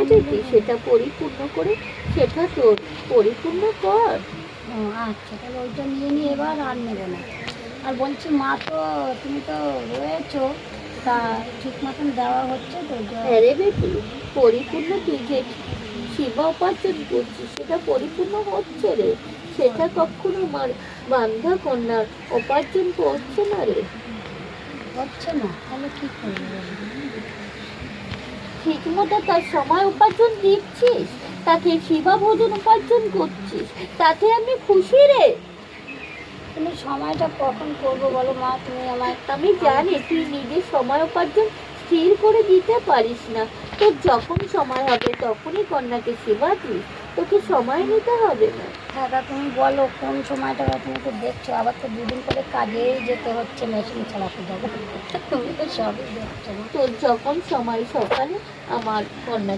হবে কি সেটা পরিপূর্ণ করে সেটা তোর পরিপূর্ণ কর। ও আচ্ছা, তাহলে ওইটা নিয়ে নিয়ে এবার আর নেবো না। আর বলছি মা, তো তুমি তো রয়েছো, তা ঠিক মতন দেওয়া হচ্ছে তো হ্যাঁ রে বেটি, পরিপূর্ণ তুই যে সেবা উপার্জন করছিস সেটা পরিপূর্ণ হচ্ছে রে। সেটা কখনো আমার বান্ধা কন্যার উপার্জন করছে না রে। হচ্ছে না? তাহলে কী করবো বলো? ঠিক মতো তার সময় উপার্জন দিচ্ছিস, তাকে সেবা ভোজন উপার্জন করছিস, তাতে আমি খুশি রে। তুমি সময়টা কখন করবো বলো মা, তুমি আমায়। আমি জানি তুই নিজের সময় উপার্জন স্থির করে দিতে পারিস না। তোর যখন সময় হবে তখনই কন্যাকে সেবা দিস, তোকে সময় নিতে হবে না। হ্যাঁ, তা তুমি বলো কোন সময়টা, তুমি তো দেখছো, আবার তো দুদিন পরে কাজেই যেতে হচ্ছে, মেশিন চালাতে যাবো। তুমি তো সবই দেখছো না। তোর যখন সময় সকালে আমার কন্যা